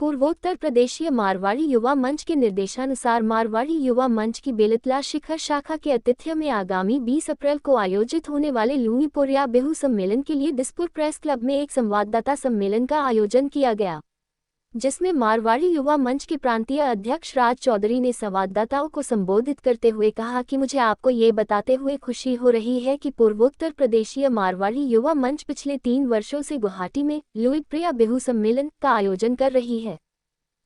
पूर्वोत्तर प्रदेशीय मारवाड़ी युवा मंच के निर्देशानुसार मारवाड़ी युवा मंच की बेलतला शिखर शाखा के आतिथ्य में आगामी 20 अप्रैल को आयोजित होने वाले लुईपोरिया बिहू सम्मेलन के लिए दिसपुर प्रेस क्लब में एक संवाददाता सम्मेलन का आयोजन किया गया, जिसमें मारवाड़ी युवा मंच के प्रांतीय अध्यक्ष राज चौधरी ने संवाददाताओं को संबोधित करते हुए कहा कि मुझे आपको ये बताते हुए खुशी हो रही है कि पूर्वोत्तर प्रदेशीय मारवाड़ी युवा मंच पिछले 3 वर्षों से गुवाहाटी में लुईपोरिया बिहू सम्मेलन का आयोजन कर रही है।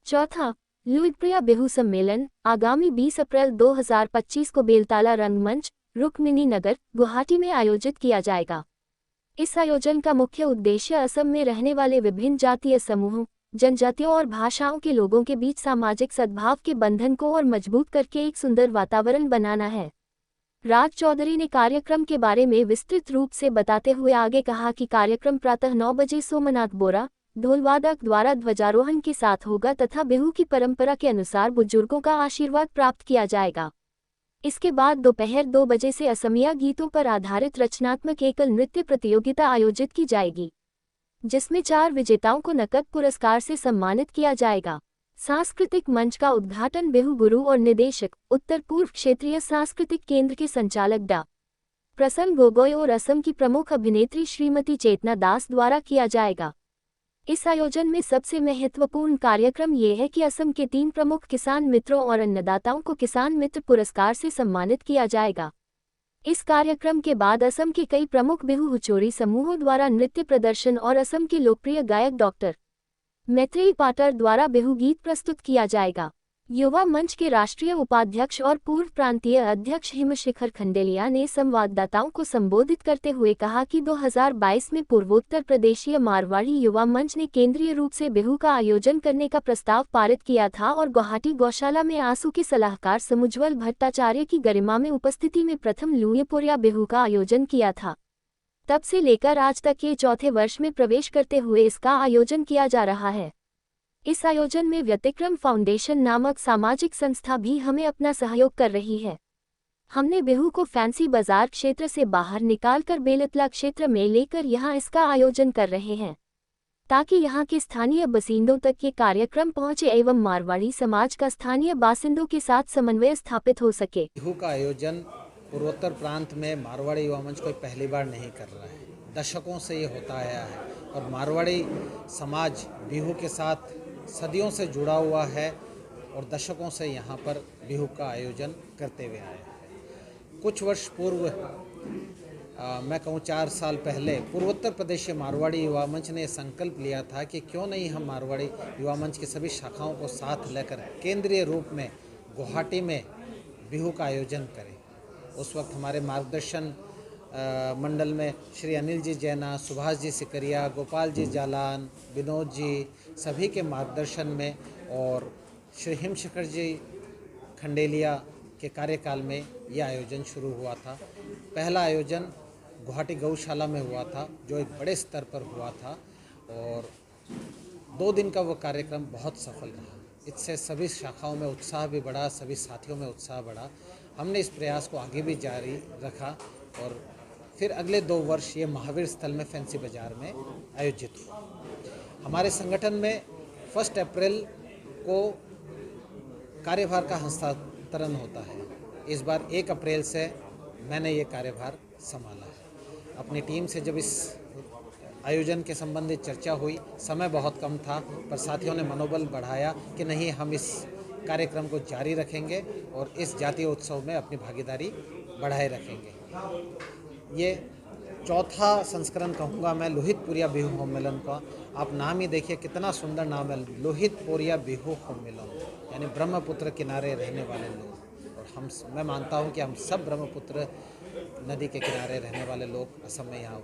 चौथा, लुईपोरिया बिहू सम्मेलन आगामी 20 अप्रैल 2025 को बेलतला रंगमंच, रुक्मिणी नगर, गुवाहाटी में आयोजित किया जाएगा। इस आयोजन का मुख्य उद्देश्य असम में रहने वाले विभिन्न जातीय समूहों, जनजातियों और भाषाओं के लोगों के बीच सामाजिक सद्भाव के बंधन को और मजबूत करके एक सुंदर वातावरण बनाना है। राज चौधरी ने कार्यक्रम के बारे में विस्तृत रूप से बताते हुए आगे कहा कि कार्यक्रम प्रातः 9 बजे सोमनाथ बोरा ढोलवादक द्वारा ध्वजारोहण के साथ होगा तथा बिहू की परंपरा के अनुसार बुजुर्गों का आशीर्वाद प्राप्त किया जाएगा। इसके बाद दोपहर 2 बजे से असमिया गीतों पर आधारित रचनात्मक एकल नृत्य प्रतियोगिता आयोजित की जाएगी, जिसमें 4 विजेताओं को नकद पुरस्कार से सम्मानित किया जाएगा। सांस्कृतिक मंच का उद्घाटन बिहू गुरु और निदेशक, उत्तर पूर्व क्षेत्रीय सांस्कृतिक केंद्र के संचालक डा. प्रसन्न गोगोई और असम की प्रमुख अभिनेत्री श्रीमती चेतना दास द्वारा किया जाएगा। इस आयोजन में सबसे महत्वपूर्ण कार्यक्रम ये है कि असम के 3 प्रमुख किसान मित्रों और अन्नदाताओं को किसान मित्र पुरस्कार से सम्मानित किया जाएगा। इस कार्यक्रम के बाद असम के कई प्रमुख बिहू हुचोरी समूहों द्वारा नृत्य प्रदर्शन और असम के लोकप्रिय गायक डॉक्टर मैत्रेयी पाटर द्वारा बिहू गीत प्रस्तुत किया जाएगा। युवा मंच के राष्ट्रीय उपाध्यक्ष और पूर्व प्रांतीय अध्यक्ष हिमशिखर खंडेलिया ने संवाददाताओं को संबोधित करते हुए कहा कि 2022 में पूर्वोत्तर प्रदेशीय मारवाड़ी युवा मंच ने केंद्रीय रूप से बिहू का आयोजन करने का प्रस्ताव पारित किया था और गुवाहाटी गौशाला में आंसू के सलाहकार समुज्ज्वल भट्टाचार्य की गरिमा में उपस्थिति में प्रथम लुईपोरिया बिहू का आयोजन किया था। तब से लेकर आज तक ये चौथे वर्ष में प्रवेश करते हुए इसका आयोजन किया जा रहा है। इस आयोजन में व्यतिक्रम फाउंडेशन नामक सामाजिक संस्था भी हमें अपना सहयोग कर रही है। हमने बिहू को फैंसी बाजार क्षेत्र से बाहर निकालकर बेलतला क्षेत्र में लेकर यहां इसका आयोजन कर रहे हैं, ताकि यहां के स्थानीय बासिंदों तक ये कार्यक्रम पहुंचे एवं मारवाड़ी समाज का स्थानीय बासिंदों के साथ समन्वय स्थापित हो सके। बिहू का आयोजन पूर्वोत्तर प्रांत में मारवाड़ी युवा मंच कोई पहली बार नहीं कर रहा है, दशकों से ये होता आया है और मारवाड़ी समाज बिहू के साथ सदियों से जुड़ा हुआ है और दशकों से यहाँ पर बिहू का आयोजन करते हुए आए हैं। कुछ वर्ष पूर्व मैं कहूँ 4 साल पहले पूर्वोत्तर प्रदेश के मारवाड़ी युवा मंच ने संकल्प लिया था कि क्यों नहीं हम मारवाड़ी युवा मंच की सभी शाखाओं को साथ लेकर केंद्रीय रूप में गुवाहाटी में बिहू का आयोजन करें। उस वक्त हमारे मार्गदर्शन मंडल में श्री अनिल जी जैना, सुभाष जी सिकरिया, गोपाल जी जालान, विनोद जी सभी के मार्गदर्शन में और श्री हिमशिखर जी खंडेलिया के कार्यकाल में यह आयोजन शुरू हुआ था। पहला आयोजन गुवाहाटी गौशाला में हुआ था, जो एक बड़े स्तर पर हुआ था और 2 दिन का वो कार्यक्रम बहुत सफल रहा। इससे सभी शाखाओं में उत्साह भी बढ़ा, सभी साथियों में उत्साह बढ़ा। हमने इस प्रयास को आगे भी जारी रखा और फिर अगले 2 वर्ष ये महावीर स्थल में फैंसी बाजार में आयोजित हुआ। हमारे संगठन में 1 अप्रैल को कार्यभार का हस्तांतरण होता है। इस बार 1 अप्रैल से मैंने ये कार्यभार संभाला है। अपनी टीम से जब इस आयोजन के संबंधित चर्चा हुई, समय बहुत कम था, पर साथियों ने मनोबल बढ़ाया कि नहीं, हम इस कार्यक्रम को जारी रखेंगे और इस जातीय उत्सव में अपनी भागीदारी बढ़ाए रखेंगे। ये चौथा संस्करण कहूँगा मैं लोहितपुरिया बिहू सम्मेलन का। आप नाम ही देखिए कितना सुंदर नाम है, लोहितपुरिया बिहू सम्मेलन, यानी ब्रह्मपुत्र किनारे रहने वाले लोग। और मैं मानता हूँ कि हम सब ब्रह्मपुत्र नदी के किनारे रहने वाले लोग असम में यहाँ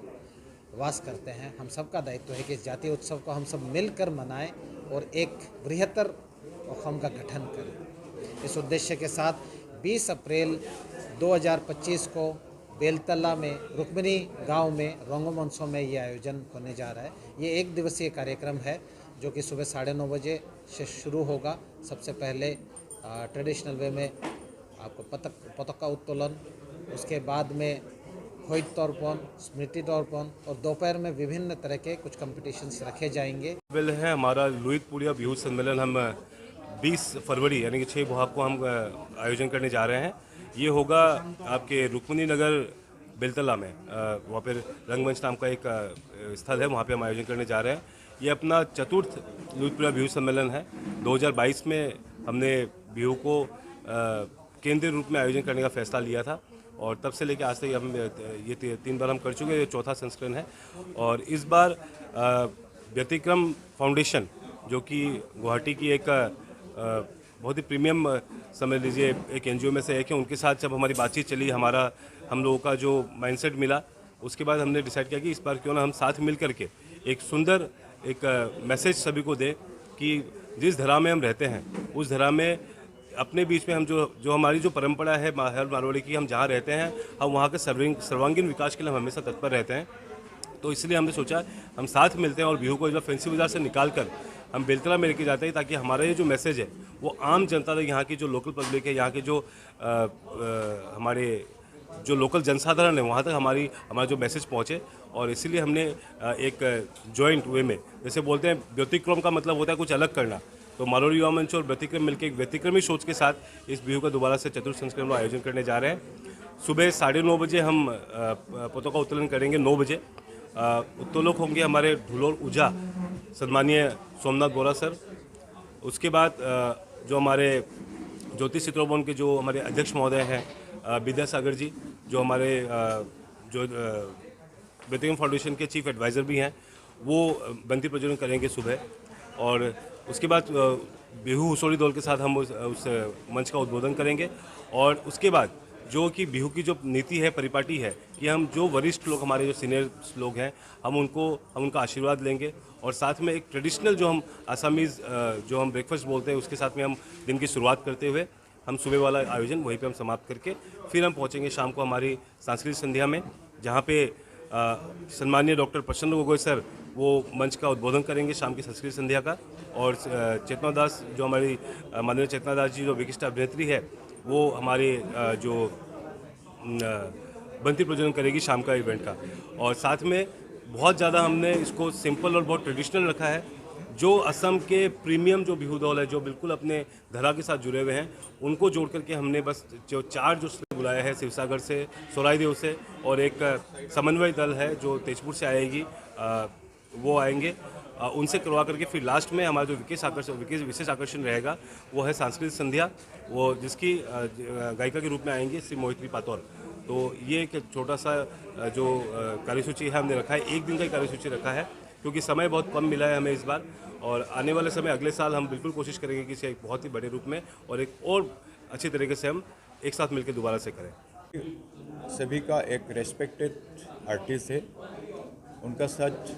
वास करते हैं। हम सबका दायित्व है कि इस जातीय उत्सव को हम सब मिलकर मनाएं और एक बृहत्तर कौम का गठन करें। इस उद्देश्य के साथ 20 अप्रैल 2025 को बेलतला में रुक्मिणी गांव में रंगमंचों में ये आयोजन होने जा रहा है। ये 1 दिवसीय कार्यक्रम है जो कि सुबह 9:30 बजे से शुरू होगा। सबसे पहले ट्रेडिशनल वे में आपको पताका उत्तोलन, उसके बाद में होइत तर्पण, स्मृति तर्पण और दोपहर में विभिन्न तरह के कुछ कंपटीशंस रखे जाएंगे। बिल है हमारा लुहितपुरिया बिहू सम्मेलन हम 20 फरवरी यानी कि 6 बोहाग को हम आयोजन करने जा रहे हैं। ये होगा आपके रुक्मिणी नगर बेलतला में, वहाँ पर रंगमंच नाम का एक स्थल है, वहाँ पे हम आयोजन करने जा रहे हैं। ये अपना चतुर्थ लुहितपुरिया बिहू सम्मेलन है। 2022 में हमने बिहू को केंद्रीय रूप में आयोजन करने का फैसला लिया था और तब से लेकर आज तक हम ये 3 बार हम कर चुके हैं। ये चौथा संस्करण है और इस बार व्यतिक्रम फाउंडेशन जो कि गुवाहाटी की एक बहुत ही प्रीमियम समझ लीजिए एक एनजीओ में से एक है, उनके साथ जब हमारी बातचीत चली, हम लोगों का जो माइंडसेट मिला, उसके बाद हमने डिसाइड किया कि इस बार क्यों ना हम साथ मिल करके एक सुंदर एक मैसेज सभी को दें कि जिस धरा में हम रहते हैं उस धरा में अपने बीच में हम जो हमारी जो परंपरा है हर मारवाड़ी की, हम जहाँ रहते हैं हम वहाँ के सर्वांगीण विकास के लिए हम हमेशा तत्पर रहते हैं। तो इसलिए हमने सोचा हम साथ मिलते हैं और बिहू को फैंसी बाजार से निकाल कर हम बेलतला में लेके जाते हैं ताकि हमारा ये जो मैसेज है वो आम जनता तक, यहाँ की जो लोकल पब्लिक है, यहाँ के जो हमारे जो लोकल जनसाधारण है वहाँ तक हमारा जो मैसेज पहुँचे। और इसीलिए हमने एक जॉइंट वे में, जैसे बोलते हैं व्यतिक्रम का मतलब होता है कुछ अलग करना, तो मारवाड़ी युवा मंच और व्यतिक्रम मिलकर एक व्यतिक्रमी सोच के साथ इस बिहू का दोबारा से चतुर्थ संस्करण का आयोजन करने जा रहे हैं। सुबह 9:30 बजे हम पताका उत्तोलन करेंगे। 9 बजे उत्तोलक होंगे हमारे ढुलोर ऊझा सम्मानीय सोमनाथ बोरा सर। उसके बाद जो हमारे ज्योतिष चित्रोवन के जो हमारे अध्यक्ष महोदय हैं विद्यासागर जी, जो हमारे जो व्यतिक्रम फाउंडेशन के चीफ एडवाइज़र भी हैं, वो बंदी प्रज्वलन करेंगे सुबह। और उसके बाद बिहू हुसोड़ी दौल के साथ हम उस मंच का उद्बोधन करेंगे। और उसके बाद जो कि बिहू की जो नीति है, परिपाटी है कि हम जो वरिष्ठ लोग, हमारे जो सीनियर लोग हैं, हम उनका आशीर्वाद लेंगे और साथ में एक ट्रेडिशनल जो हम आसामीज़ जो हम ब्रेकफास्ट बोलते हैं उसके साथ में हम दिन की शुरुआत करते हुए हम सुबह वाला आयोजन वहीं पे हम समाप्त करके फिर हम पहुंचेंगे शाम को हमारी सांस्कृतिक संध्या में, जहां पे सम्मानीय डॉक्टर प्रसन्न गोगोई सर वो मंच का उद्बोधन करेंगे शाम की सांस्कृतिक संध्या का। और चेतना दास, जो हमारी माननीय चेतना दास जी जो विशिष्ट अभिनेत्री है, वो हमारे जो बंती प्रज्वलन करेगी शाम का इवेंट का। और साथ में बहुत ज़्यादा हमने इसको सिंपल और बहुत ट्रेडिशनल रखा है। जो असम के प्रीमियम जो बिहू दौल है, जो बिल्कुल अपने धरा के साथ जुड़े हुए हैं, उनको जोड़ करके हमने बस जो 4 जो बुलाया है, शिवसागर से, सोराईदेव से, और एक समन्वय दल है जो तेजपुर से आएगी, वो आएंगे। उनसे करवा करके फिर लास्ट में हमारा जो विशेष आकर्षण रहेगा वो है सांस्कृतिक संध्या, वो जिसकी गायिका के रूप में आएंगे श्री मोहित्री पातौर। तो ये एक छोटा सा जो कार्यसूची है हमने रखा है, 1 दिन का कार्यसूची रखा है क्योंकि समय बहुत कम मिला है हमें इस बार। और आने वाले समय अगले साल हम बिल्कुल कोशिश करेंगे कि इसे एक बहुत ही बड़े रूप में और एक और अच्छी तरीके से हम एक साथ मिलकर दोबारा से करें। सभी का एक रेस्पेक्टेड आर्टिस्ट है, उनका सच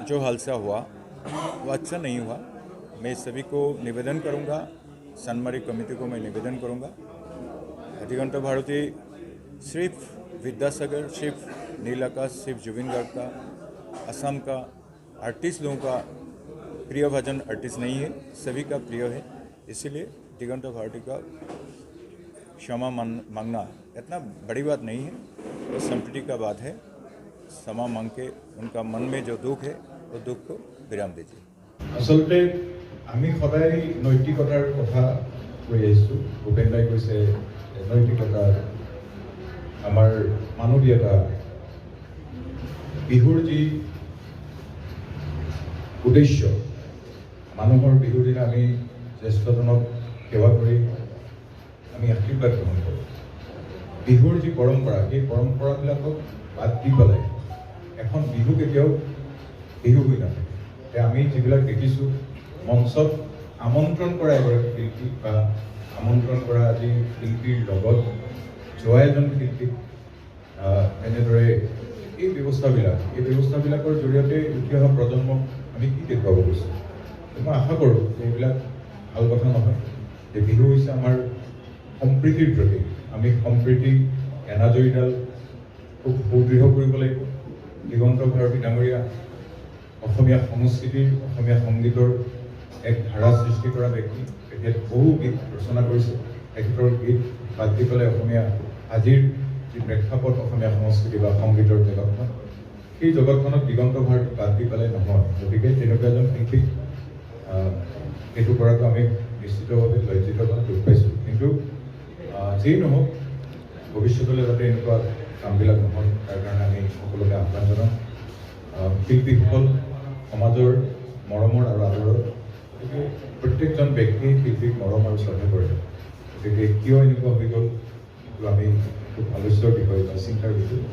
जो हादसा हुआ वो अच्छा नहीं हुआ। मैं सभी को निवेदन करूंगा, सनमारी कमेटी को मैं निवेदन करूंगा, अधिघंटा भारती सिर्फ विद्यासागर, सिर्फ नील आकाश, सिर्फ जुबिन गार्ग का, असम का आर्टिस्ट लोगों का प्रिय भजन आर्टिस्ट नहीं है, सभी का प्रिय है। इसीलिए दिगंता भारती का क्षमा मांगना इतना बड़ी बात नहीं है, वो संपत्ति का बात है। क्षमा मांग के उनका मन में जो दुख है वो दुख को विराम दीजिए। आसलते आमी सदाय नैतिकतार कथा কৈ আহিছোঁ। ভূপেন দাই কৈছে নৈতিকতা, আমাৰ মানৱীয়তা, বিহুৰ যি উদ্দেশ্য, মানুহৰ বিহুৰ দিনা আমি জ্যেষ্ঠজনক সেৱা কৰি আমি আশীৰ্বাদ গ্ৰহণ কৰোঁ। বিহুৰ যি পৰম্পৰা, সেই পৰম্পৰাবিলাকক বাদ দি পেলাই এখন বিহু কেতিয়াও বিহু হৈ নাথাকে। আমি যিবিলাক দেখিছোঁ মঞ্চত আমন্ত্ৰণ কৰা এগৰাকী শিল্পী বা আমন্ত্ৰণ কৰা আজি শিল্পীৰ লগত যোৱা এজন শিল্পীক এনেদৰে এই ব্যৱস্থাবিলাকৰ জৰিয়তে উঠি অহা প্ৰজন্মক আমি কি দেখুৱাব গৈছোঁ। মই আশা কৰোঁ যে এইবিলাক ভাল কথা নহয়, যে বিহু হৈছে আমাৰ সম্প্ৰীতিৰ প্ৰতীক। আমি সম্প্ৰীতি এনাজৰীডাল খুব সুদৃঢ় কৰিব লাগিব। দিগন্ত ভাৰতী ডাঙৰীয়া অসমীয়া সংস্কৃতিৰ, অসমীয়া সংগীতৰ এক ধাৰা সৃষ্টি কৰা ব্যক্তি। তেখেত বহু গীত ৰচনা কৰিছে, তেখেতৰ গীত বাদ দি পেলাই অসমীয়া আজিৰ যি প্ৰেক্ষাপট অসমীয়া সংস্কৃতি বা সংগীতৰ জগতখন, সেই জগতখনত দিগন্ত ভাৰতী বাদ দি পেলাই নহয়। গতিকে তেনেকুৱা এজন শিল্পীক এইটো কৰাটো আমি নিশ্চিতভাৱে লজ্জিত বা দুখ পাইছোঁ। কিন্তু যিয়েই নহওক, ভৱিষ্যতলৈ যাতে এনেকুৱা কামবিলাক নহয় তাৰ কাৰণে আমি সকলোকে আহ্বান জনাওঁ। শিল্পীসকল সমাজৰ মৰমৰ আৰু আদৰৰ, গতিকে প্ৰত্যেকজন ব্যক্তিয়ে শিল্পীক মৰম আৰু শ্ৰদ্ধা কৰে। গতিকে কিয় এনেকুৱা হৈ গ'ল, আমি খুব আলোচ্যৰ বিষয় বা চিন্তাৰ বিষয়।